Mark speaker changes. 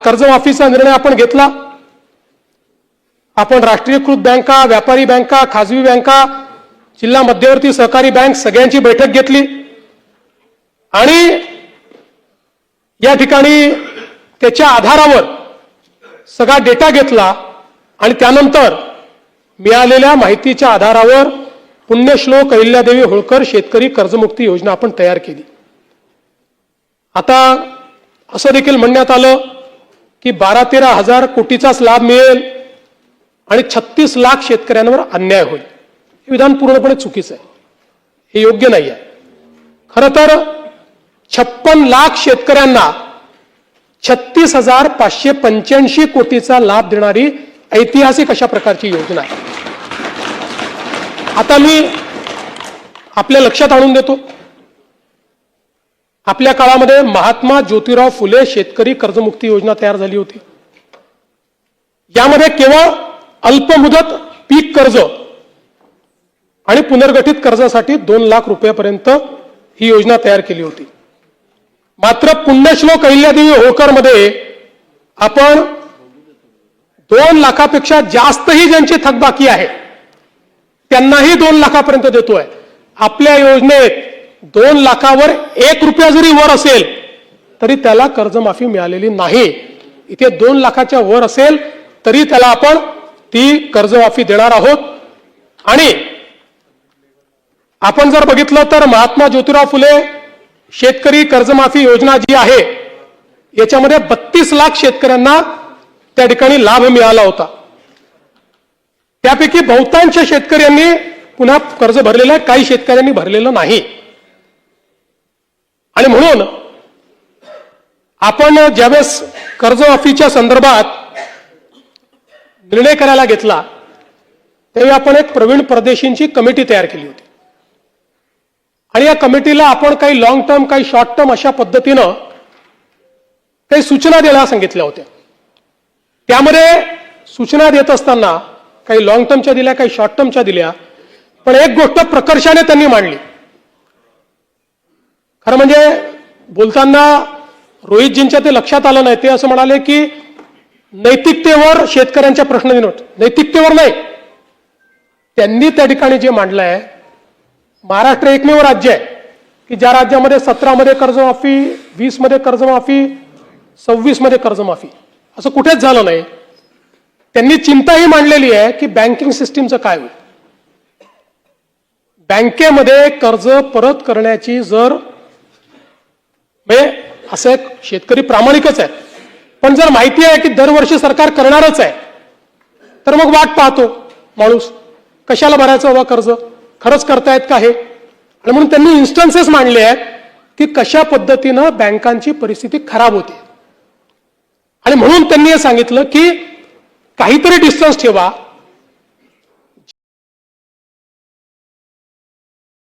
Speaker 1: कर्जमाफीचा निर्णय आपण घेतला. आपण राष्ट्रीयकृत बँका, व्यापारी बँका, खाजगी बँका, जिल्हा मध्यवर्ती सहकारी बँक सगळ्यांची बैठक घेतली आणि या ठिकाणी त्याच्या आधारावर सगळा डेटा घेतला आणि त्यानंतर मिळालेल्या माहितीच्या आधारावर पुण्यश्लोक अहिल्यादेवी होळकर शेतकरी कर्जमुक्ती योजना आपण तयार केली. आता असं देखील म्हणण्यात आलं की 12-13 हजार कोटीचाच लाभ मिळेल आणि 36 लाख शेतकऱ्यांवर अन्याय होईल. हे विधान पूर्णपणे चुकीचं आहे. हे योग्य नाही आहे. खरं तर 56 लाख शेतकऱ्यांना 36,585 कोटीचा लाभ देणारी ऐतिहासिक अशा प्रकारची योजना आहे. आता मी आपल्या लक्षात आणून देतो, आपल्या काळामध्ये महात्मा ज्योतिराव फुले शेतकरी कर्जमुक्ती योजना तयार झाली होती. यामध्ये केवळ अल्पमुदत पीक कर्ज आणि पुनर्गठित कर्जासाठी 2 लाख रुपयापर्यंत ही योजना तयार केली होती. मात्र पुण्यश्लोक अहिल्यादेवी होळकर मध्ये आपण 2 लाखापेक्षा जास्तही ज्यांची थकबाकी आहे त्यांनाही 2 लाखापर्यंत देतोय. आपल्या योजनेत 2 लाखावर 1 रुपया जरी वर असेल तरी त्याला कर्जमाफी मिळालेली नाही. इथे 2 लाखाच्या वर असेल तरी त्याला आपण ती कर्जमाफी देणार आहोत. आणि आपण जर बघितलं तर महात्मा ज्योतिराव फुले शेतकरी कर्जमाफी योजना जी आहे याच्यामध्ये 32 लाख शेतकऱ्यांना त्या ठिकाणी लाभ मिळाला होता. त्यापैकी बहुतांश शेतकऱ्यांनी पुन्हा कर्ज भरलेलं आहे, काही शेतकऱ्यांनी भरलेलं नाही. आणि म्हणून आपण ज्यावेळेस कर्जमाफीच्या संदर्भात निर्णय करायला घेतला त्यावेळी आपण एक प्रवीण परदेशींची कमिटी तयार केली होती आणि या कमिटीला आपण काही लॉंग टर्म काही शॉर्ट टर्म अशा पद्धतीनं काही सूचना द्यायला सांगितल्या होत्या. त्यामध्ये सूचना देत असताना काही लॉंग टर्मच्या दिल्या, काही शॉर्ट टर्मच्या दिल्या, पण एक गोष्ट प्रकर्षाने त्यांनी मांडली. खरं म्हणजे बोलताना रोहितजींच्या ते लक्षात आलं नाही. ते असं म्हणाले की नैतिकतेवर शेतकऱ्यांच्या प्रश्न विनोद, नैतिकतेवर नाही. त्यांनी त्या ठिकाणी जे मांडलं आहे, महाराष्ट्र एकमेव राज्य आहे की ज्या राज्यामध्ये 17 मध्ये कर्जमाफी, 20 मध्ये कर्जमाफी, 26 मध्ये कर्जमाफी असं कुठेच झालं नाही. त्यांनी चिंता ही मांडलेली आहे की बँकिंग सिस्टीमचं काय होईल. बँकेमध्ये कर्ज परत करण्याची जर असं एक शेतकरी प्रामाणिकच आहे, पण जर माहिती आहे की दरवर्षी सरकार करणारच आहे तर मग वाट पाहतो माणूस, कशाला भरायचं बाबा कर्ज, खरंच करतायत का हे. आणि म्हणून त्यांनी इन्स्टन्सेस मांडले आहेत की कशा पद्धतीनं बँकांची परिस्थिती खराब होते. आणि म्हणून त्यांनी हे सांगितलं की काहीतरी डिस्टन्स ठेवा,